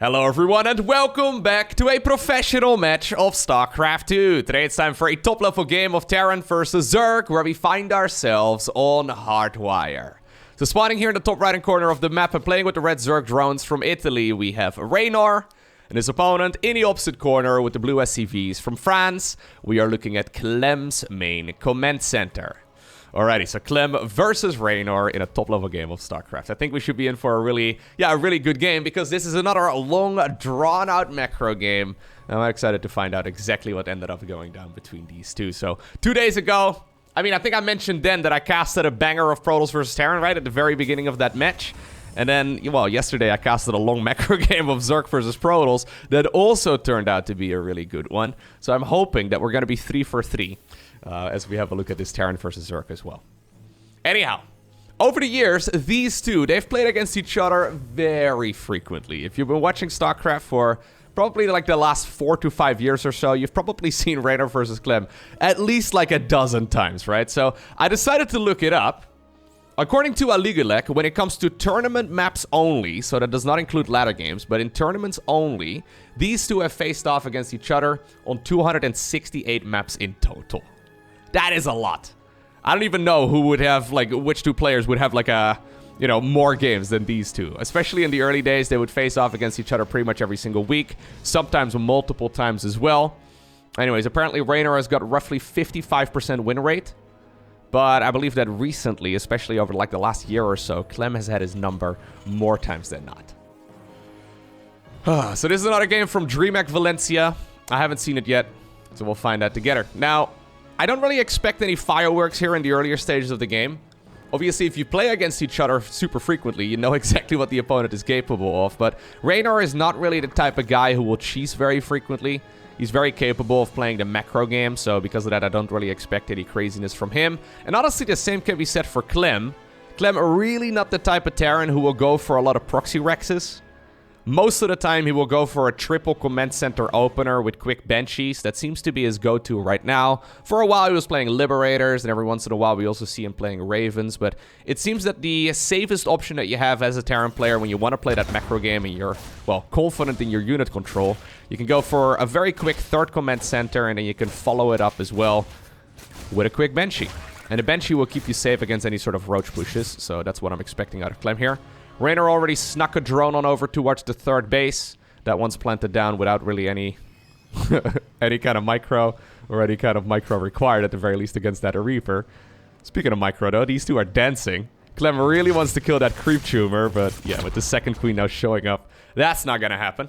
Hello everyone and welcome back to a professional match of StarCraft 2. Today it's time for a top level game of Terran versus Zerg where we find ourselves on Hardwire. So spawning here in the top right hand corner of the map and playing with the red Zerg drones from Italy, we have Reynor. And his opponent in the opposite corner with the blue SCVs from France, we are looking at Clem's main command center. Alrighty, so Clem versus Reynor in a top-level game of StarCraft. I think we should be in for a really good game because this is another long, drawn-out macro game. I'm excited to find out exactly what ended up going down between these two. So, 2 days ago, I think I mentioned then that I casted a banger of Protoss versus Terran, right, at the very beginning of that match. And then, well, yesterday I casted a long macro game of Zerg versus Protoss that also turned out to be a really good one. So I'm hoping that we're going to be 3 for 3. As we have a look at this Terran versus Zerg as well. Anyhow, over the years, these two, they've played against each other very frequently. If you've been watching StarCraft for probably like the last 4 to 5 years or so, you've probably seen Reynor versus Clem at least like a dozen times, right? So I decided to look it up. According to Aligulek, when it comes to tournament maps only, so that does not include ladder games, but in tournaments only, these two have faced off against each other on 268 maps in total. That is a lot. I don't even know who would have, like, which two players would have, like, more games than these two. Especially in the early days, they would face off against each other pretty much every single week. Sometimes multiple times as well. Anyways, apparently Reynor has got roughly 55% win rate. But I believe that recently, especially over, like, the last year or so, Clem has had his number more times than not. So this is another game from Dreamhack Valencia. I haven't seen it yet, so we'll find out together. Now, I don't really expect any fireworks here in the earlier stages of the game. Obviously, if you play against each other super frequently, you know exactly what the opponent is capable of. But Reynor is not really the type of guy who will cheese very frequently. He's very capable of playing the macro game, so because of that, I don't really expect any craziness from him. And honestly, the same can be said for Clem. Clem really not the type of Terran who will go for a lot of proxy rexes. Most of the time, he will go for a triple command center opener with quick banshees. That seems to be his go-to right now. For a while, he was playing Liberators, and every once in a while, we also see him playing Ravens. But it seems that the safest option that you have as a Terran player when you want to play that macro game and you're, well, confident in your unit control, you can go for a very quick third command center, and then you can follow it up as well with a quick banshee. And a banshee will keep you safe against any sort of roach pushes, so that's what I'm expecting out of Clem here. Reynor already snuck a drone on over towards the third base. That one's planted down without really any kind of micro or any kind of micro required, at the very least, against that Reaper. Speaking of micro, though, these two are dancing. Clem really wants to kill that creep tumor, but yeah, with the second queen now showing up, that's not gonna happen.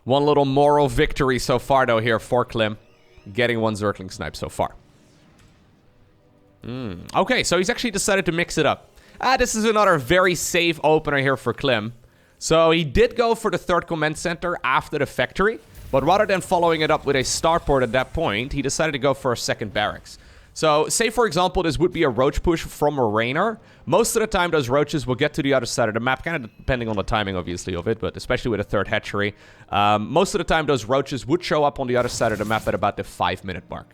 One little moral victory so far, though, here for Clem. Getting one Zergling snipe so far. Okay, so he's actually decided to mix it up. This is another very safe opener here for Clem. So he did go for the third command center after the factory, but rather than following it up with a starport at that point, he decided to go for a second barracks. So say, for example, this would be a roach push from a Reynor. Most of the time, those roaches will get to the other side of the map, kind of depending on the timing, obviously, of it, but especially with a third hatchery. Most of the time, those roaches would show up on the other side of the map at about the 5-minute mark.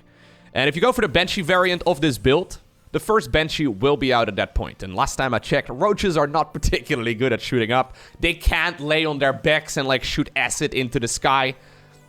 And if you go for the Banshee variant of this build, the first Banshee will be out at that point. And last time I checked, roaches are not particularly good at shooting up. They can't lay on their backs and, like, shoot acid into the sky.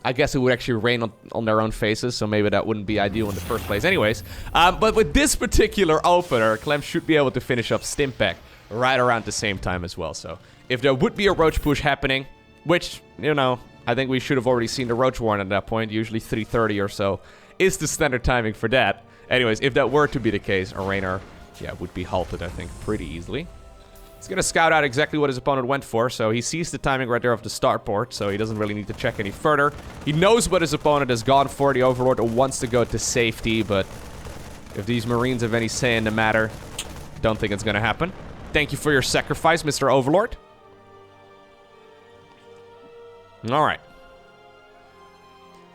I guess it would actually rain on their own faces, so maybe that wouldn't be ideal in the first place. Anyways, but with this particular opener, Clem should be able to finish up Stimpack right around the same time as well. So if there would be a roach push happening, which, you know, I think we should have already seen the roach warren at that point, usually 3:30 or so is the standard timing for that. Anyways, if that were to be the case, a Reynor, would be halted, I think, pretty easily. He's going to scout out exactly what his opponent went for, so he sees the timing right there of the starport, so he doesn't really need to check any further. He knows what his opponent has gone for. The Overlord wants to go to safety, but if these Marines have any say in the matter, don't think it's going to happen. Thank you for your sacrifice, Mr. Overlord. Alright.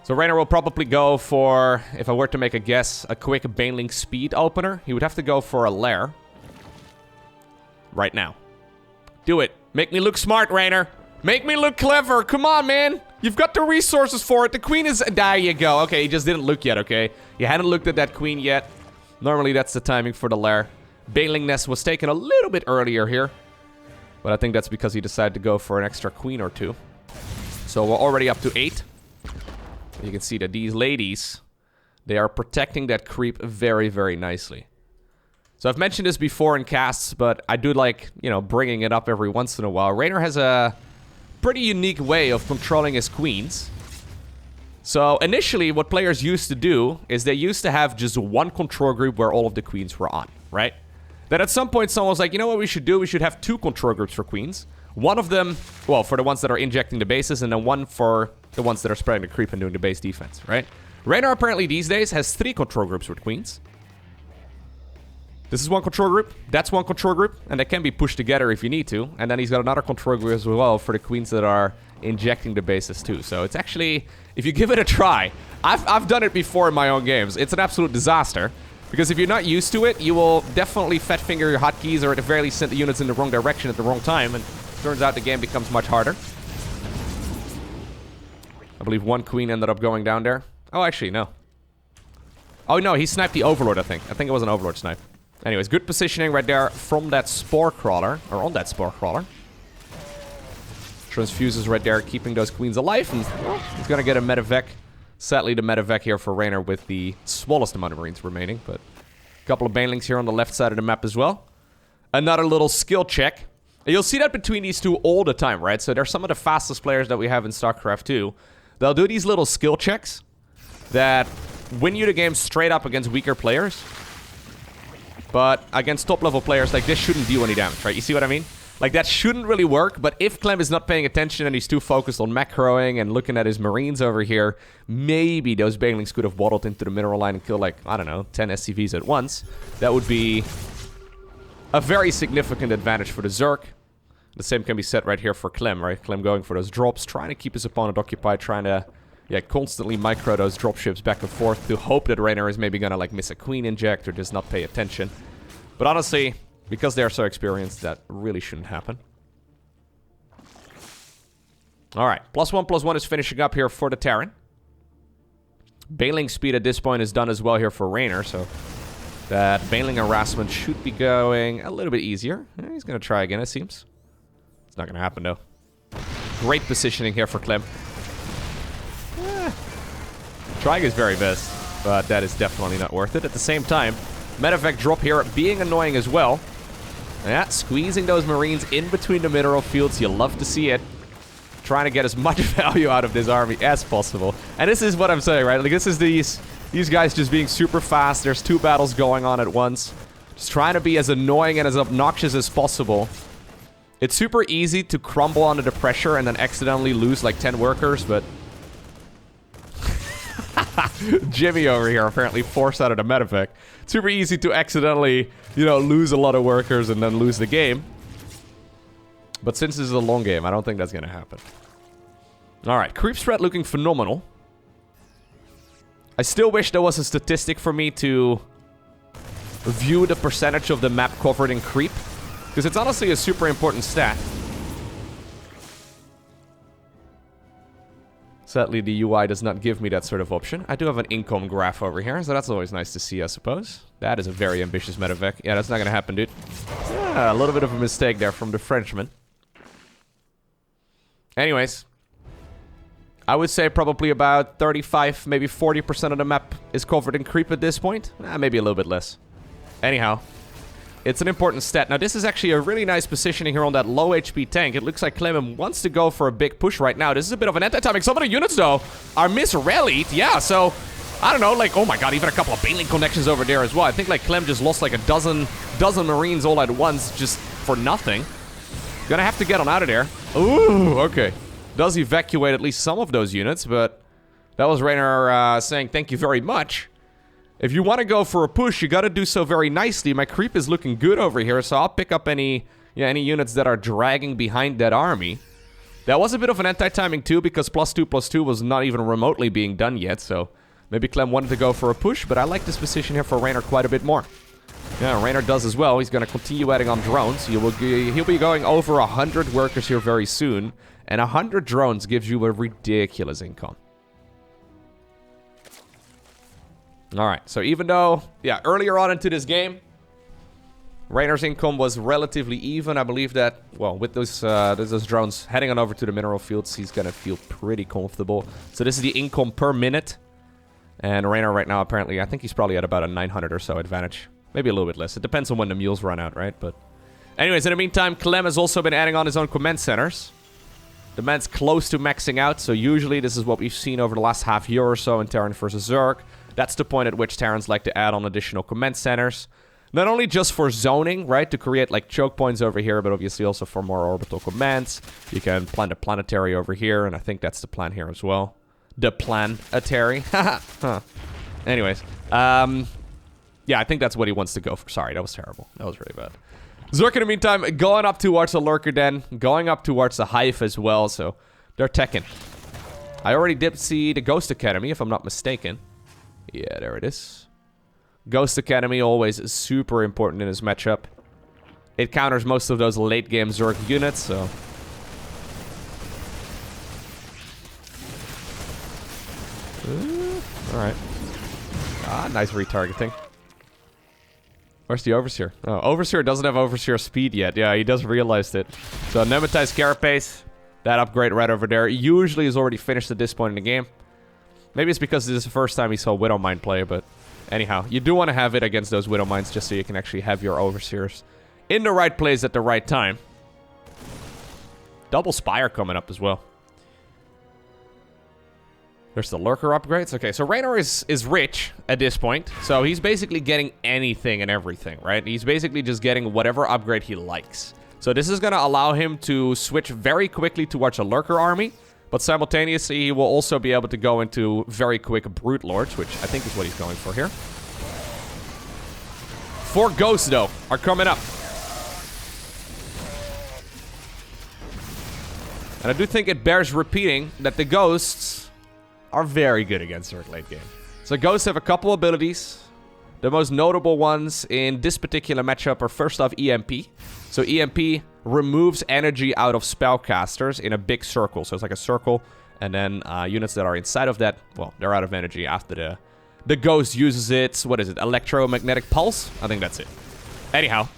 So Reynor will probably go for, if I were to make a guess, a quick Baneling speed opener. He would have to go for a lair. Right now. Do it. Make me look smart, Reynor. Make me look clever. Come on, man. You've got the resources for it. The queen is... There you go. Okay, he just didn't look yet, okay? You hadn't looked at that queen yet. Normally, that's the timing for the lair. Baneling Nest was taken a little bit earlier here. But I think that's because he decided to go for an extra queen or two. So we're already up to 8. You can see that these ladies, they are protecting that creep very, very nicely. So I've mentioned this before in casts, but I do like, you know, bringing it up every once in a while. Reynor has a pretty unique way of controlling his queens. So initially, what players used to do is they used to have just one control group where all of the queens were on, right? Then at some point, someone was like, you know what we should do? We should have 2 control groups for queens. One of them, well, for the ones that are injecting the bases, and then one for the ones that are spreading the creep and doing the base defense, right? Reynor apparently these days has 3 control groups with queens. This is one control group, that's one control group, and they can be pushed together if you need to. And then he's got another control group as well for the queens that are injecting the bases too. So it's actually, if you give it a try, I've done it before in my own games. It's an absolute disaster. Because if you're not used to it, you will definitely fat finger your hotkeys or at the very least send the units in the wrong direction at the wrong time. And turns out the game becomes much harder. I believe one queen ended up going down there. Oh, actually, no. Oh, no, he sniped the Overlord, I think. I think it was an Overlord snipe. Anyways, good positioning right there from that Spore Crawler. Or on that Spore Crawler. Transfuses right there, keeping those queens alive. And well, he's going to get a Medivac. Sadly, the Medivac here for Reynor with the smallest amount of Marines remaining. But a couple of Banelings here on the left side of the map as well. Another little skill check. And you'll see that between these two all the time, right? So they're some of the fastest players that we have in StarCraft 2. They'll do these little skill checks that win you the game straight up against weaker players. But against top-level players, like, this shouldn't do any damage, right? You see what I mean? Like, that shouldn't really work, but if Clem is not paying attention and he's too focused on macroing and looking at his Marines over here, maybe those Banelings could have waddled into the mineral line and killed, like, I don't know, 10 SCVs at once. That would be a very significant advantage for the Zerg. The same can be said right here for Clem, right? Clem going for those drops, trying to keep his opponent occupied, trying to, yeah, constantly micro those dropships back and forth to hope that Reynor is maybe gonna, like, miss a queen inject or just not pay attention. But honestly, because they're so experienced, that really shouldn't happen. Alright, +1/+1 is finishing up here for the Terran. Baneling speed at this point is done as well here for Reynor, so that Baneling harassment should be going a little bit easier. He's gonna try again, it seems. It's not gonna happen, though. Great positioning here for Clem. Trying his very best, but that is definitely not worth it. At the same time, Medivac drop here being annoying as well. Yeah, squeezing those Marines in between the mineral fields. You love to see it. Trying to get as much value out of this army as possible. And this is what I'm saying, right? Like, this is these guys just being super fast. There's 2 battles going on at once. Just trying to be as annoying and as obnoxious as possible. It's super easy to crumble under the pressure and then accidentally lose like 10 workers, but Jimmy over here apparently forced out of the Medivac. Super easy to accidentally, you know, lose a lot of workers and then lose the game. But since this is a long game, I don't think that's gonna happen. Alright, creep spread looking phenomenal. I still wish there was a statistic for me to view the percentage of the map covered in creep, because it's honestly a super important stat. Sadly, the UI does not give me that sort of option. I do have an income graph over here, so that's always nice to see, I suppose. That is a very ambitious Medivac. Yeah, that's not gonna happen, dude. Yeah, a little bit of a mistake there from the Frenchman. Anyways, I would say probably about 35, maybe 40% of the map is covered in creep at this point. Maybe a little bit less. Anyhow, it's an important stat. Now, this is actually a really nice positioning here on that low HP tank. It looks like Clem wants to go for a big push right now. This is a bit of an anti-timing. Some of the units, though, are misrallied. Yeah, so, I don't know, like, oh my god, even a couple of Baneling connections over there as well. I think, like, Clem just lost, like, a dozen Marines all at once just for nothing. Gonna have to get on out of there. Ooh, okay. Does evacuate at least some of those units, but that was Reynor saying thank you very much. If you want to go for a push, you got to do so very nicely. My creep is looking good over here, so I'll pick up any units that are dragging behind that army. That was a bit of an anti-timing too, because +2/+2 was not even remotely being done yet, so maybe Clem wanted to go for a push, but I like this position here for Reynor quite a bit more. Yeah, Reynor does as well. He's going to continue adding on drones. He'll be going over 100 workers here very soon, and 100 drones gives you a ridiculous income. Alright, so even though, yeah, earlier on into this game, Reynor's income was relatively even. I believe that, well, with those drones heading on over to the mineral fields, he's gonna feel pretty comfortable. So this is the income per minute. And Reynor right now, apparently, I think he's probably at about a 900 or so advantage. Maybe a little bit less. It depends on when the mules run out, right? But anyways, in the meantime, Clem has also been adding on his own command centers. The man's close to maxing out, so usually this is what we've seen over the last half year or so in Terran versus Zerg. That's the point at which Terrans like to add on additional command centers. Not only just for zoning, right, to create like choke points over here, but obviously also for more orbital commands. You can plant a planetary over here, and I think that's the plan here as well. The planetary. Huh. Anyways, yeah, I think that's what he wants to go for. Sorry, that was terrible. That was really bad. Zerg in the meantime, going up towards the Lurker Den, going up towards the Hive as well, so they're teching. I already did see the Ghost Academy, if I'm not mistaken. Yeah, there it is. Ghost Academy, always super important in this matchup. It counters most of those late-game Zerg units, so... Alright. Ah, nice retargeting. Where's the Overseer? Oh, Overseer doesn't have Overseer speed yet. Yeah, he does realize it. So, Nematized Carapace. That upgrade right over there usually is already finished at this point in the game. Maybe it's because this is the first time he saw Widowmine play, but... Anyhow, you do want to have it against those Widowmines just so you can actually have your Overseers in the right place at the right time. Double Spire coming up as well. There's the Lurker upgrades. Okay, so Reynor is rich at this point. So he's basically getting anything and everything, right? He's basically just getting whatever upgrade he likes. So this is going to allow him to switch very quickly towards a Lurker army. But simultaneously, he will also be able to go into very quick Brute Lords, which I think is what he's going for here. 4 Ghosts, though, are coming up. And I do think it bears repeating that the Ghosts are very good against Zerg late game. So Ghosts have a couple abilities. The most notable ones in this particular matchup are first off EMP. So EMP removes energy out of spellcasters in a big circle. So it's like a circle, and then units that are inside of that, well, they're out of energy after the Ghost uses its, what is it, electromagnetic pulse? I think that's it. Anyhow,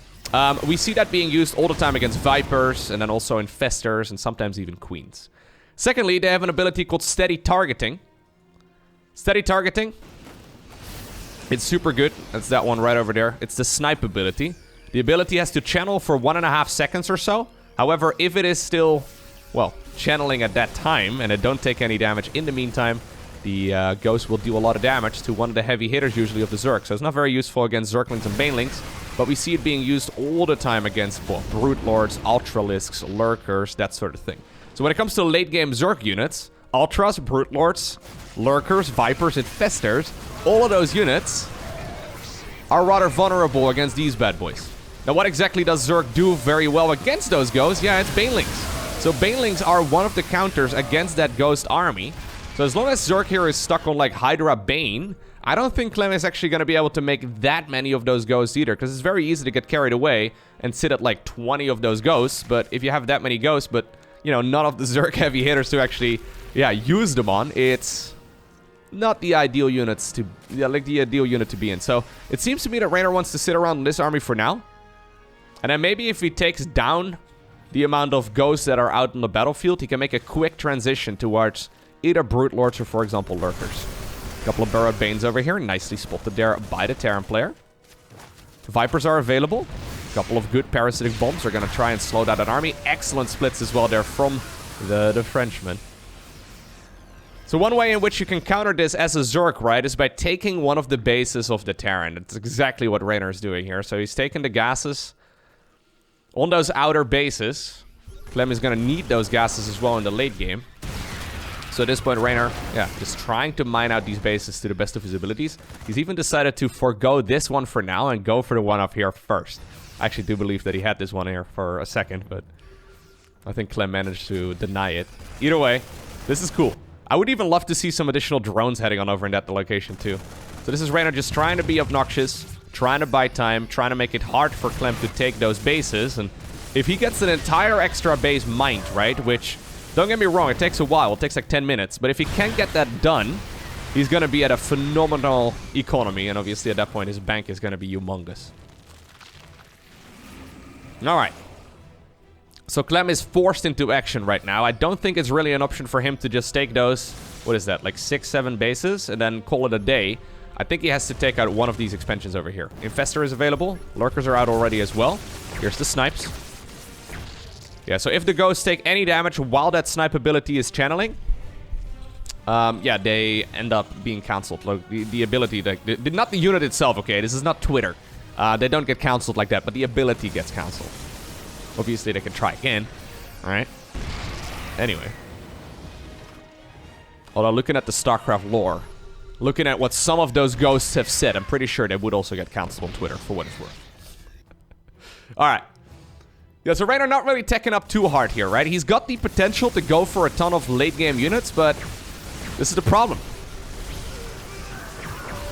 we see that being used all the time against Vipers, and then also Infestors, and sometimes even Queens. Secondly, they have an ability called Steady Targeting. Steady Targeting. It's super good. That's that one right over there. It's the Snipe ability. The ability has to channel for 1.5 seconds or so. However, if it is still, well, channeling at that time, and it don't take any damage in the meantime, the Ghost will do a lot of damage to one of the heavy hitters, usually of the Zerg. So it's not very useful against Zerglings and Banelings, but we see it being used all the time against, well, Brute Lords, Ultralisks, Lurkers, that sort of thing. So when it comes to late-game Zerg units, Ultras, Brute Lords, Lurkers, Vipers, Infestors, all of those units are rather vulnerable against these bad boys. Now, what exactly does Zerg do very well against those Ghosts? Yeah, it's Banelings. So Banelings are one of the counters against that Ghost army. So as long as Zerg here is stuck on, like, Hydra Bane, I don't think Clem is actually going to be able to make that many of those Ghosts either, because it's very easy to get carried away and sit at, like, 20 of those Ghosts. But if you have that many Ghosts, but, you know, none of the Zerg heavy hitters to actually, yeah, use them on, it's not the ideal units to, yeah, like the ideal unit to be in. So it seems to me that Reynor wants to sit around this army for now. And then maybe if he takes down the amount of Ghosts that are out on the battlefield, he can make a quick transition towards either Brute Lords or, for example, Lurkers. A couple of Burrowed Banes over here, nicely spotted there by the Terran player. Vipers are available. A couple of good Parasitic Bombs are going to try and slow down that army. Excellent splits as well there from the Frenchman. So one way in which you can counter this as a Zerg, right, is by taking one of the bases of the Terran. That's exactly what Reynor is doing here. So he's taking the gases on those outer bases. Clem is going to need those gases as well in the late game. So at this point, Reynor, yeah, just trying to mine out these bases to the best of his abilities. He's even decided to forego this one for now and go for the one up here first. I actually do believe that he had this one here for a second, but I think Clem managed to deny it. Either way, this is cool. I would even love to see some additional drones heading on over in that location too. So this is Reynor just trying to be obnoxious, trying to buy time, trying to make it hard for Clem to take those bases. And if he gets an entire extra base mined, right, which, don't get me wrong, it takes a while, it takes like 10 minutes, but if he can get that done, he's going to be at a phenomenal economy, and obviously at that point his bank is going to be humongous. Alright. So Clem is forced into action right now. I don't think it's really an option for him to just take those, what is that, like 6, 7 bases and then call it a day. I think he has to take out one of these expansions over here. Infestor is available. Lurkers are out already as well. Here's the snipes. Yeah, so if the ghosts take any damage while that snipe ability is channeling, yeah, they end up being cancelled. Like, the ability, not the unit itself, okay? This is not Twitter. They don't get cancelled like that, but the ability gets cancelled. Obviously, they can try again. Alright. Anyway. Although, looking at the StarCraft lore, looking at what some of those ghosts have said, I'm pretty sure they would also get cancelled on Twitter, for what it's worth. Alright. Yeah, so Reynor not really teching up too hard here, right? He's got the potential to go for a ton of late-game units, but this is the problem.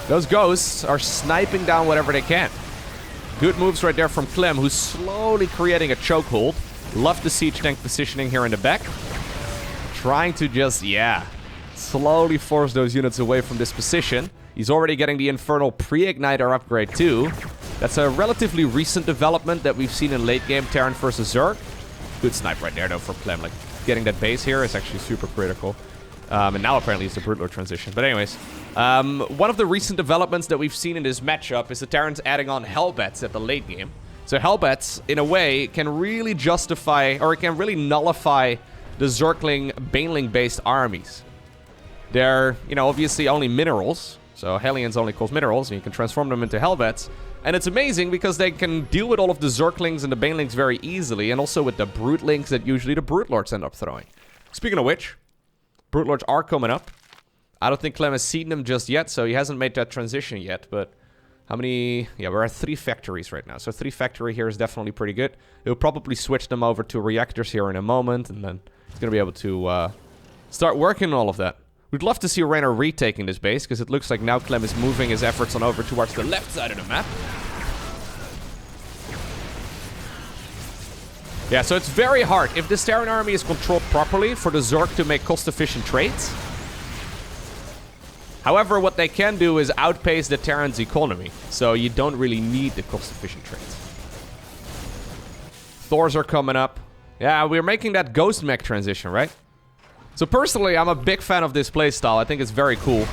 Those ghosts are sniping down whatever they can. Good moves right there from Clem, who's slowly creating a chokehold. Love the siege tank positioning here in the back. Trying to just, yeah, slowly force those units away from this position. He's already getting the Infernal Pre-Igniter upgrade too. That's a relatively recent development that we've seen in late game Terran versus Zerg. Good snipe right there though for Clem. Like, getting that base here is actually super critical. And now apparently it's the Brute Lord transition. But anyways, one of the recent developments that we've seen in this matchup is the Terrans adding on Hellbats at the late game. So Hellbats, in a way, can really justify, or it can really nullify the Zergling, Baneling-based armies. They're, you know, obviously only minerals. So Hellions only cause minerals, and you can transform them into Hellbats. And it's amazing because they can deal with all of the Zerglings and the Banelings very easily, and also with the Brutelings that usually the Brute Lords end up throwing. Speaking of which, Brute Lords are coming up. I don't think Clem has seen them just yet, so he hasn't made that transition yet, but how many? Yeah, we're at 3 factories right now, so 3 factory here is definitely pretty good. He'll probably switch them over to reactors here in a moment, and then he's going to be able to start working on all of that. We'd love to see Reynor retaking this base, because it looks like now Clem is moving his efforts on over towards the left side of the map. Yeah, so it's very hard, if this Terran army is controlled properly, for the Zerg to make cost-efficient trades. However, what they can do is outpace the Terran's economy, so you don't really need the cost-efficient trades. Thors are coming up. Yeah, we're making that Ghost Mech transition, right? So personally, I'm a big fan of this playstyle. I think it's very cool.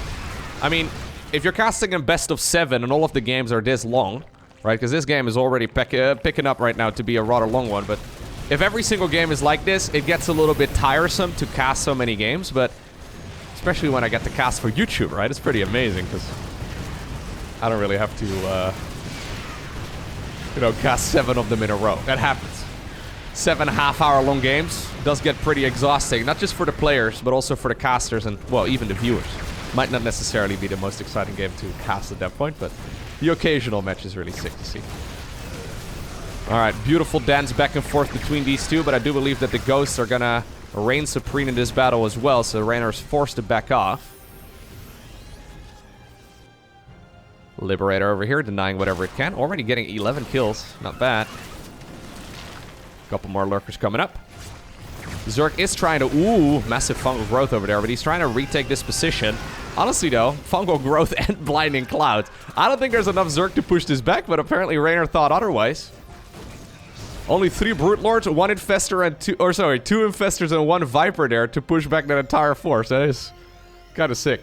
I mean, if you're casting in best of 7 and all of the games are this long, right? Because this game is already picking up right now to be a rather long one, but if every single game is like this, it gets a little bit tiresome to cast so many games, but especially when I get to cast for YouTube, right? It's pretty amazing, because I don't really have to, you know, cast 7 of them in a row. That happens. 7 half-hour-long games does get pretty exhausting, not just for the players, but also for the casters and, well, even the viewers. Might not necessarily be the most exciting game to cast at that point, but the occasional match is really sick to see. Alright, beautiful dance back and forth between these two, but I do believe that the Ghosts are gonna reign supreme in this battle as well, so Reynor's forced to back off. Liberator over here, denying whatever it can. Already getting 11 kills, not bad. Couple more lurkers coming up. Zerg is trying to... Ooh, massive fungal growth over there, but he's trying to retake this position. Honestly, though, fungal growth and blinding clouds. I don't think there's enough Zerg to push this back, but apparently Reynor thought otherwise. Only 3 Brute Lords, 1 Infestor and 2... Or sorry, 2 Infestors and 1 Viper there to push back that entire force. That is kind of sick.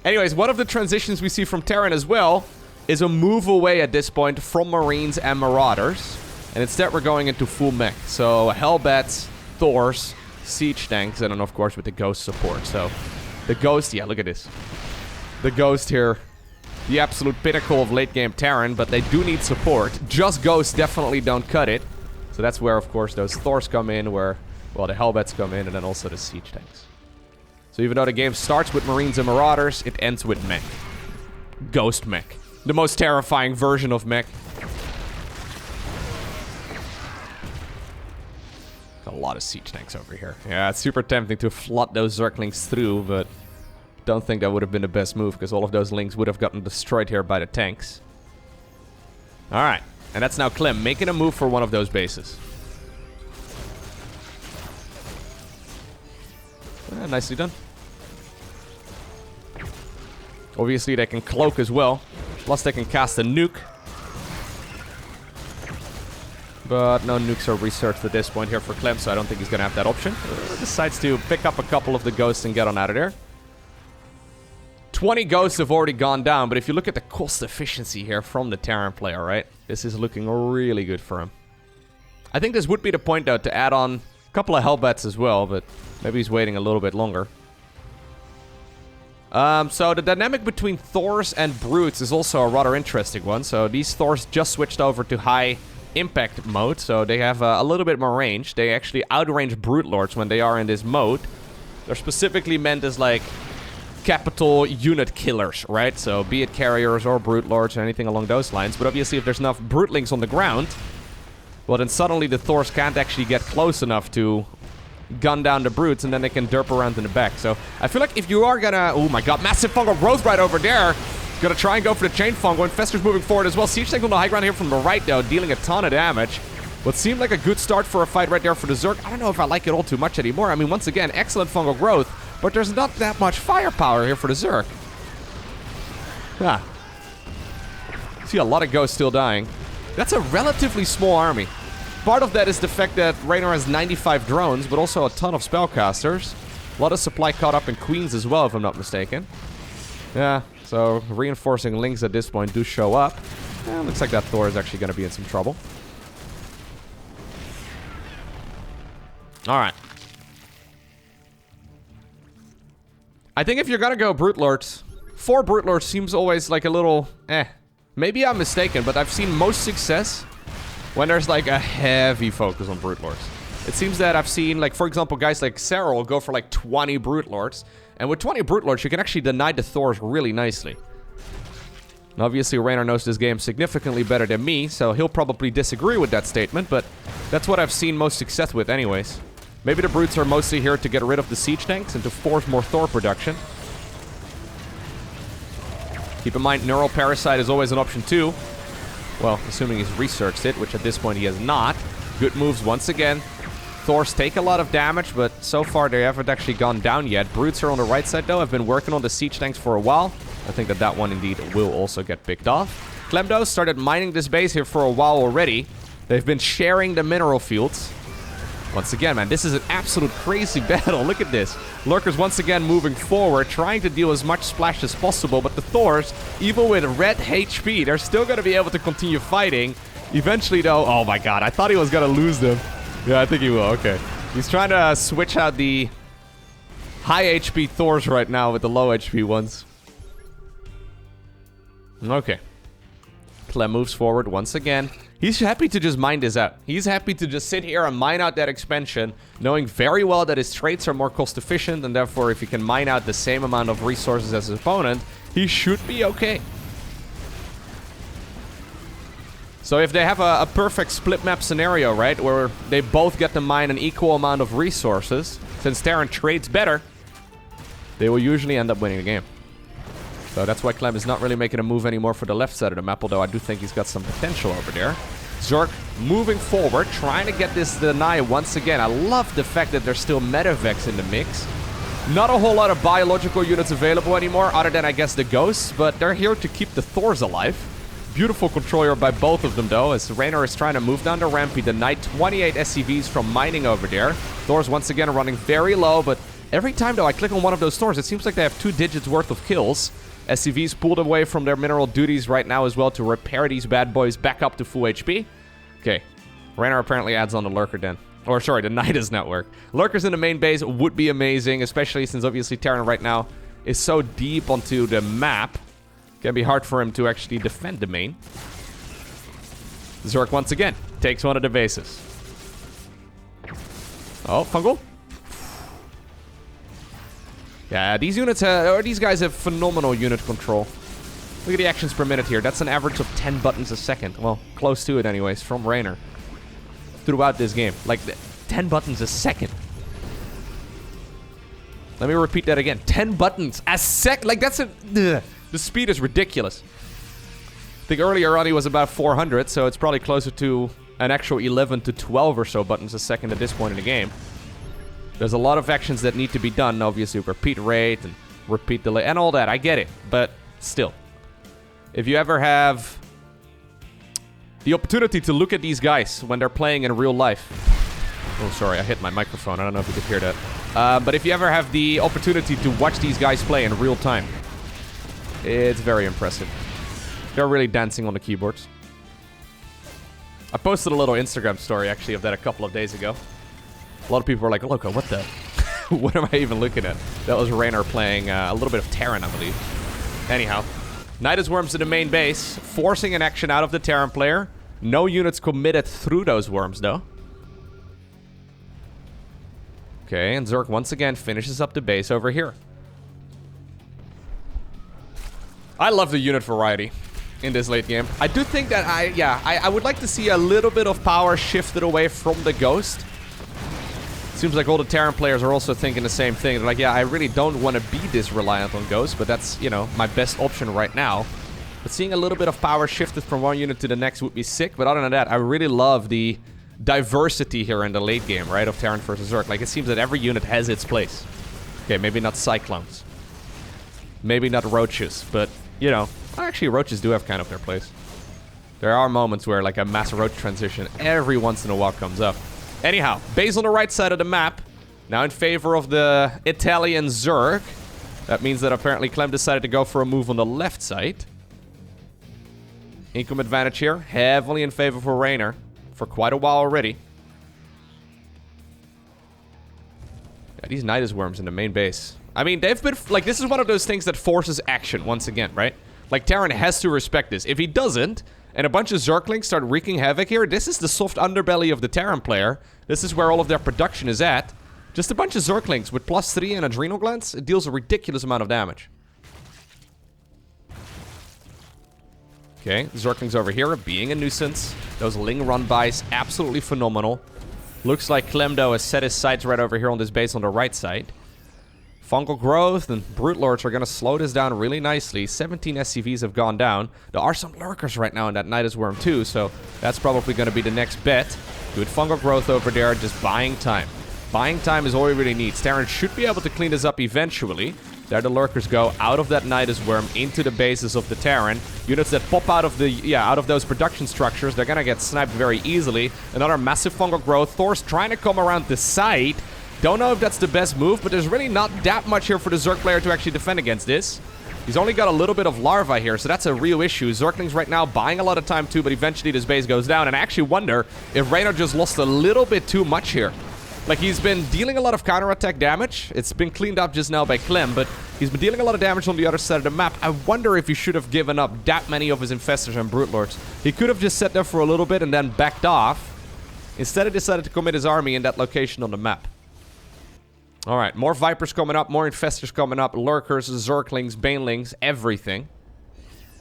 Anyways, one of the transitions we see from Terran as well is a move away at this point from Marines and Marauders. And instead we're going into full mech. So Hellbats, Thors, Siege Tanks, and then of course with the Ghost support. So the Ghost, yeah, look at this. The Ghost here, the absolute pinnacle of late game Terran, but they do need support. Just Ghosts definitely don't cut it. So that's where of course those Thors come in, where, well, the Hellbats come in, and then also the Siege Tanks. So even though the game starts with Marines and Marauders, it ends with mech. Ghost mech. The most terrifying version of mech. A lot of siege tanks over here. Yeah, it's super tempting to flood those Zerglings through, but don't think that would have been the best move, because all of those Lings would have gotten destroyed here by the tanks. Alright, and that's now Clem making a move for one of those bases. Nicely done. Obviously they can cloak as well, plus they can cast a nuke. But no nukes are researched at this point here for Clem, so I don't think he's going to have that option. Decides to pick up a couple of the ghosts and get on out of there. 20 ghosts have already gone down, but if you look at the cost efficiency here from the Terran player, right? This is looking really good for him. I think this would be the point, though, to add on a couple of Hellbats as well, but maybe he's waiting a little bit longer. So the dynamic between Thors and Brutes is also a rather interesting one. So these Thors just switched over to high impact mode, so they have a little bit more range. They actually outrange Brute Lords when they are in this mode. They're specifically meant as, like, capital unit killers, right? So be it carriers or Brute Lords or anything along those lines. But obviously if there's enough Brutelings on the ground, well then suddenly the Thors can't actually get close enough to gun down the Brutes, and then they can derp around in the back. So I feel like if you are gonna... Oh my god, massive fungal growth right over there. Gonna try and go for the chain fungal. Infestor's moving forward as well. Siege tank on the high ground here from the right, though, dealing a ton of damage. What seemed like a good start for a fight right there for the Zerg. I don't know if I like it all too much anymore. I mean, once again, excellent fungal growth, but there's not that much firepower here for the Zerg. See a lot of ghosts still dying. That's a relatively small army. Part of that is the fact that Reynor has 95 drones, but also a ton of spellcasters. A lot of supply caught up in Queens as well, if I'm not mistaken. Yeah, so reinforcing links at this point do show up. Looks like that Thor is actually going to be in some trouble. Alright. I think if you're going to go Brute Lords, 4 Brute Lords seems always like a little Maybe I'm mistaken, but I've seen most success when there's like a heavy focus on Brute Lords. It seems that I've seen, like, for example, guys like Sarah will go for like 20 Brute Lords. And with 20 Brute Lords, you can actually deny the Thors really nicely. And obviously, Reynor knows this game significantly better than me, so he'll probably disagree with that statement, but that's what I've seen most success with anyways. Maybe the Brutes are mostly here to get rid of the siege tanks and to force more Thor production. Keep in mind, Neural Parasite is always an option too. Well, assuming he's researched it, which at this point he has not. Good moves once again. Thors take a lot of damage, but so far they haven't actually gone down yet. Brutes are on the right side though. I've been working on the siege tanks for a while. I think that that one indeed will also get picked off. Clem though started mining this base here for a while already. They've been sharing the mineral fields. Once again, man, this is an absolute crazy battle. Look at this. Lurkers once again moving forward, trying to deal as much splash as possible, but the Thors, even with red HP, they're still going to be able to continue fighting. Eventually, though, oh my god, I thought he was going to lose them. Yeah, I think he will, okay. He's trying to switch out the high HP Thors right now with the low HP ones. Okay. Clem moves forward once again. He's happy to just mine this out. He's happy to just sit here and mine out that expansion, knowing very well that his traits are more cost efficient, and therefore if he can mine out the same amount of resources as his opponent, he should be okay. So if they have a perfect split map scenario, right, where they both get to mine an equal amount of resources, since Terran trades better, they will usually end up winning the game. So that's why Clem is not really making a move anymore for the left side of the map, although I do think he's got some potential over there. Zerg moving forward, trying to get this deny once again. I love the fact that there's still Medivacs in the mix. Not a whole lot of biological units available anymore, other than, I guess, the Ghosts, but they're here to keep the Thors alive. Beautiful control here by both of them, though, as Reynor is trying to move down the ramp. He denied 28 SCVs from mining over there. Thors once again running very low, but every time, though, I click on one of those Thors, it seems like they have 2 digits worth of kills. SCVs pulled away from their mineral duties right now as well to repair these bad boys back up to full HP. Okay. Reynor apparently adds on the Lurker Den. Or, sorry, the Knight does not work. Lurkers in the main base would be amazing, especially since obviously Terran right now is so deep onto the map. Can be hard for him to actually defend the main. Zerg once again takes one of the bases. Oh, Fungal. Yeah, these units, or these guys have phenomenal unit control. Look at the actions per minute here. That's an average of 10 buttons a second. Well, close to it anyways, from Reynor. Throughout this game. Like, 10 buttons a second. Let me repeat that again. 10 buttons a sec. Like, that's a... Ugh. The speed is ridiculous. I think earlier on he was about 400, so it's probably closer to an actual 11 to 12 or so buttons a second at this point in the game. There's a lot of actions that need to be done. Obviously, repeat rate and repeat delay and all that. I get it, but still. If you ever have the opportunity to look at these guys when they're playing in real life. Oh, sorry, I hit my microphone. I don't know if you could hear that. But if you ever have the opportunity to watch these guys play in real time, it's very impressive. They're really dancing on the keyboards. I posted a little Instagram story, actually, of that a couple of days ago. A lot of people were like, Lowko, what the... what am I even looking at? That was Reynor playing a little bit of Terran, I believe. Anyhow. Nidus Worms to the main base, forcing an action out of the Terran player. No units committed through those worms, though. Okay, and Zerg once again finishes up the base over here. I love the unit variety in this late game. I do think that I would like to see a little bit of power shifted away from the Ghost. Seems like all the Terran players are also thinking the same thing. They're like, yeah, I really don't want to be this reliant on Ghost, but that's, you know, my best option right now. But seeing a little bit of power shifted from one unit to the next would be sick. But other than that, I really love the diversity here in the late game, right, of Terran versus Zerg. Like, it seems that every unit has its place. Okay, maybe not Cyclones. Maybe not Roaches, but, you know, actually, Roaches do have kind of their place. There are moments where, like, a mass Roach transition every once in a while comes up. Anyhow, base on the right side of the map. Now in favor of the Italian Zerg. That means that apparently Clem decided to go for a move on the left side. Income advantage here. Heavily in favor for Reynor. For quite a while already. Yeah, these Nidus Worms in the main base. I mean, they've been... Like, this is one of those things that forces action once again, right? Like, Terran has to respect this. If he doesn't... And a bunch of Zerglings start wreaking havoc here. This is the soft underbelly of the Terran player. This is where all of their production is at. Just a bunch of Zerglings with +3 and Adrenal Glands. It deals a ridiculous amount of damage. Okay, Zerglings over here being a nuisance. Those Ling run-bys, absolutely phenomenal. Looks like Clem, though, has set his sights right over here on this base on the right side. Fungal growth and Brute Lords are going to slow this down really nicely. 17 SCVs have gone down. There are some lurkers right now in that Nidus Worm too, so that's probably going to be the next bet. Good fungal growth over there, just buying time. Buying time is all he really needs. Terran should be able to clean this up eventually. There the lurkers go out of that Nidus Worm into the bases of the Terran. Units that pop out of the out of those production structures, they're going to get sniped very easily. Another massive fungal growth. Thor's trying to come around the side. Don't know if that's the best move, but there's really not that much here for the Zerg player to actually defend against this. He's only got a little bit of larva here, so that's a real issue. Zerglings right now buying a lot of time too, but eventually this base goes down. And I actually wonder if Reynor just lost a little bit too much here. Like, he's been dealing a lot of counterattack damage. It's been cleaned up just now by Clem, but he's been dealing a lot of damage on the other side of the map. I wonder if he should have given up that many of his Infestors and Brute Lords. He could have just sat there for a little bit and then backed off. Instead, he decided to commit his army in that location on the map. Alright, more Vipers coming up, more Infestors coming up, Lurkers, Zerglings, Banelings, everything.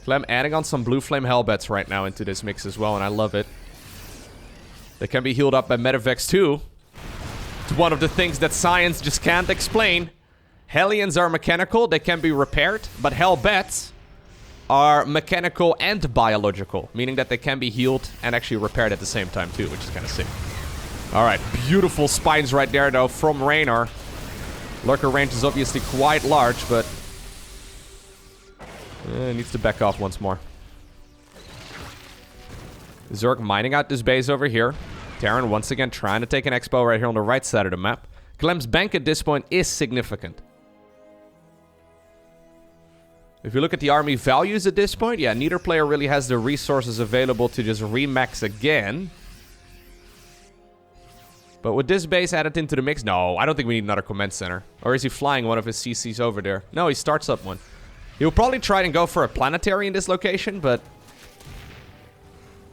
Clem adding on some Blue Flame Hellbats right now into this mix as well, and I love it. They can be healed up by Medivacs too. It's one of the things that science just can't explain. Hellions are mechanical, they can be repaired, but Hellbats are mechanical and biological, meaning that they can be healed and actually repaired at the same time too, which is kind of sick. Alright, beautiful spines right there though from Reynor. Lurker range is obviously quite large, but needs to back off once more. Zerg mining out this base over here. Terran once again trying to take an expo right here on the right side of the map. Clem's bank at this point is significant. If you look at the army values at this point, yeah, neither player really has the resources available to just remax again. But with this base added into the mix, no, I don't think we need another command center. Or is he flying one of his CCs over there? No, he starts up one. He'll probably try and go for a planetary in this location, but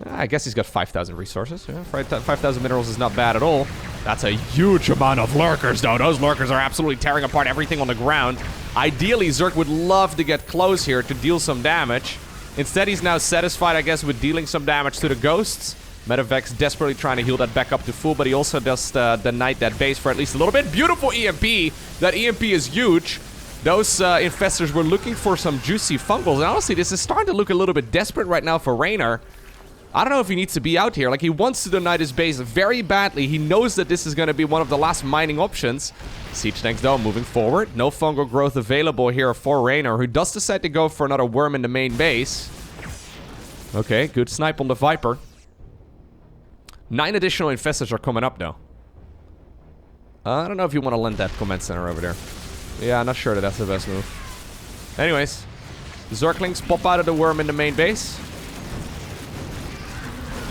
I guess he's got 5,000 resources. Yeah, 5,000 minerals is not bad at all. That's a huge amount of lurkers, though. Those lurkers are absolutely tearing apart everything on the ground. Ideally, Zerg would love to get close here to deal some damage. Instead, he's now satisfied, I guess, with dealing some damage to the ghosts. Medivacs desperately trying to heal that back up to full, but he also does deny that base for at least a little bit. Beautiful EMP. That EMP is huge. Those infestors were looking for some juicy fungals. And honestly, this is starting to look a little bit desperate right now for Reynor. I don't know if he needs to be out here. Like, he wants to deny his base very badly. He knows that this is going to be one of the last mining options. Siege tanks, though, moving forward. No fungal growth available here for Reynor, who does decide to go for another worm in the main base. Okay, good snipe on the Viper. 9 additional infestors are coming up, though. I don't know if you want to lend that command center over there. Yeah, I'm not sure that that's the best move. Anyways, Zerglings pop out of the worm in the main base.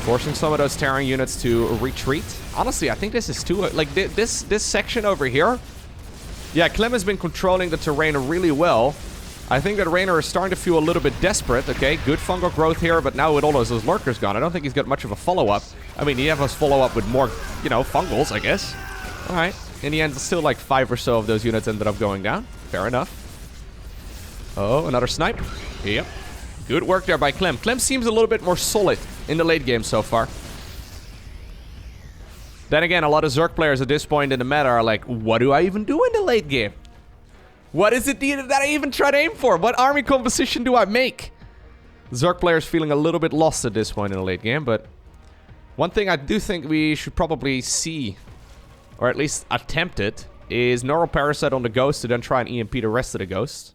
Forcing some of those Terran units to retreat. Honestly, I think this is too... Like, this section over here... Yeah, Clem has been controlling the terrain really well. I think that Reynor is starting to feel a little bit desperate. Okay, good fungal growth here, but now with all those lurkers gone, I don't think he's got much of a follow-up. I mean, he has a follow-up with more, you know, fungals, I guess. Alright. In the end, still like 5 or so of those units ended up going down. Fair enough. Oh, another snipe. Yep. Good work there by Clem. Clem seems a little bit more solid in the late game so far. Then again, a lot of Zerg players at this point in the meta are like, what do I even do in the late game? What is it that I even try to aim for? What army composition do I make? Zerg players feeling a little bit lost at this point in the late game, but one thing I do think we should probably see, or at least attempt it, is Neural Parasite on the Ghost to then try and EMP the rest of the Ghosts.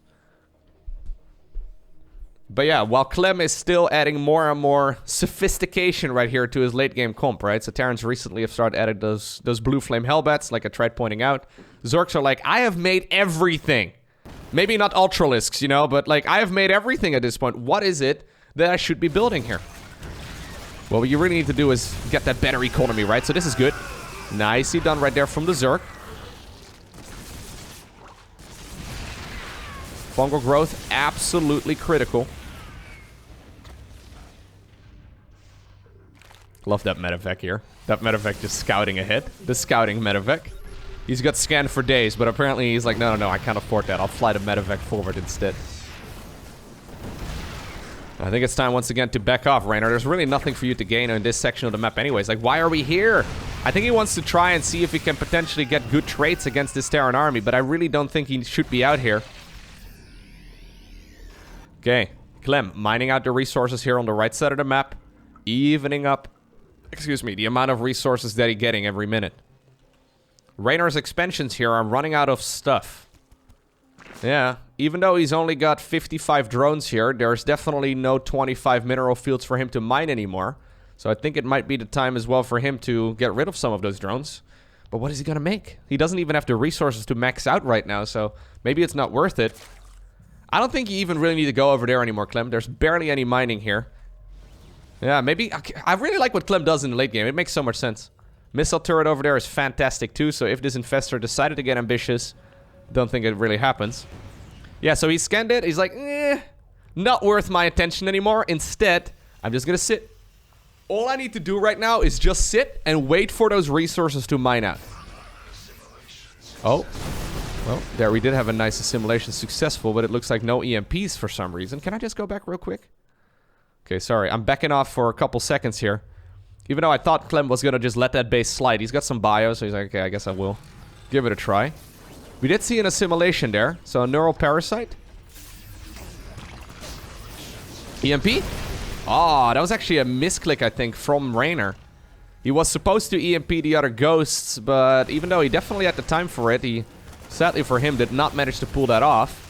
But yeah, while Clem is still adding more and more sophistication right here to his late game comp, right? So Terrans recently have started adding those blue flame hellbats, like I tried pointing out. Zergs are like, I have made everything. Maybe not Ultralisks, you know, but like, I have made everything at this point. What is it that I should be building here? Well, what you really need to do is get that better economy, right? So this is good. Nicely done right there from the Zerg. Fungal growth, absolutely critical. Love that medevac here. That medevac just scouting ahead. The scouting medevac. He's got scanned for days, but apparently he's like, no, I can't afford that. I'll fly the medevac forward instead. I think it's time once again to back off, Reynor. There's really nothing for you to gain in this section of the map anyways. Like, why are we here? I think he wants to try and see if he can potentially get good traits against this Terran army, but I really don't think he should be out here. Okay, Clem, mining out the resources here on the right side of the map, evening up, excuse me, the amount of resources that he's getting every minute. Reynor's expansions here are running out of stuff. Yeah, even though he's only got 55 drones here, there's definitely no 25 mineral fields for him to mine anymore. So I think it might be the time as well for him to get rid of some of those drones. But what is he gonna make? He doesn't even have the resources to max out right now, so maybe it's not worth it. I don't think you even really need to go over there anymore, Clem. There's barely any mining here. Yeah, maybe... I really like what Clem does in the late game. It makes so much sense. Missile turret over there is fantastic too, so if this infestor decided to get ambitious, don't think it really happens. Yeah, so he scanned it. He's like, not worth my attention anymore. Instead, I'm just gonna sit. All I need to do right now is just sit and wait for those resources to mine out. Oh. Well, there we did have a nice assimilation successful, but it looks like no EMPs for some reason. Can I just go back real quick? Okay, sorry. I'm backing off for a couple seconds here. Even though I thought Clem was gonna just let that base slide. He's got some bio, so he's like, okay, I guess I will. Give it a try. We did see an assimilation there. So a neural parasite. EMP? Oh, that was actually a misclick, I think, from Reynor. He was supposed to EMP the other ghosts, but even though he definitely had the time for it, he... sadly for him, did not manage to pull that off.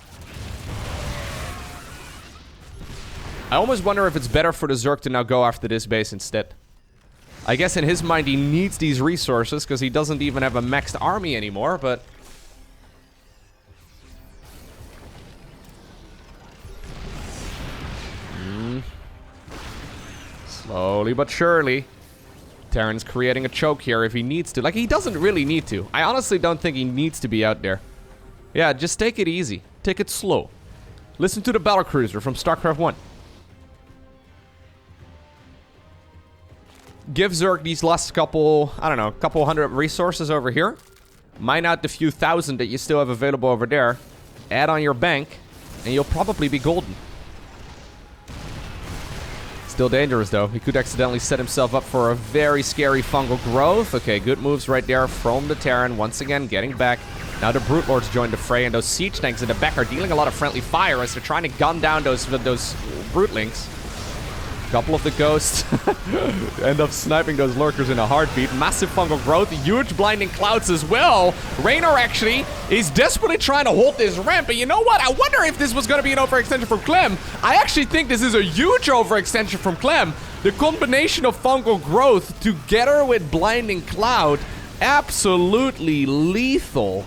I almost wonder if it's better for the Zerg to now go after this base instead. I guess in his mind he needs these resources because he doesn't even have a maxed army anymore, but... Slowly but surely. Terran's creating a choke here if he needs to. Like, he doesn't really need to. I honestly don't think he needs to be out there. Yeah, just take it easy. Take it slow. Listen to the battlecruiser from StarCraft 1. Give Zerg these last couple, I don't know, couple hundred resources over here. Mine out the few thousand that you still have available over there. Add on your bank, and you'll probably be golden. Still dangerous, though. He could accidentally set himself up for a very scary fungal growth. Okay, good moves right there from the Terran. Once again, getting back. Now the Brute Lords join the fray, and those siege tanks in the back are dealing a lot of friendly fire as they're trying to gun down those Brutelings. Couple of the ghosts end up sniping those lurkers in a heartbeat. Massive fungal growth, huge blinding clouds as well. Reynor actually is desperately trying to hold this ramp, but you know what? I wonder if this was going to be an overextension from Clem. I actually think this is a huge overextension from Clem. The combination of fungal growth together with blinding cloud, absolutely lethal.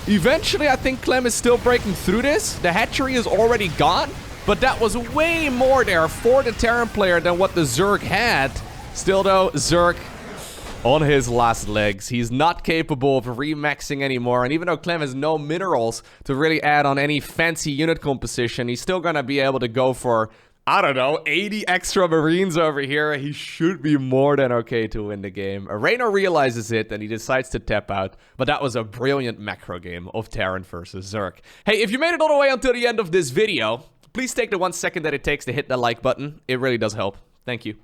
Eventually, I think Clem is still breaking through this. The hatchery is already gone, but that was way more there for the Terran player than what the Zerg had. Still though, Zerg on his last legs. He's not capable of remaxing anymore, and even though Clem has no minerals to really add on any fancy unit composition, he's still gonna be able to go for, I don't know, 80 extra Marines over here. He should be more than okay to win the game. Reynor realizes it and he decides to tap out, but that was a brilliant macro game of Terran versus Zerg. Hey, if you made it all the way until the end of this video, please take the 1 second that it takes to hit that like button. It really does help. Thank you.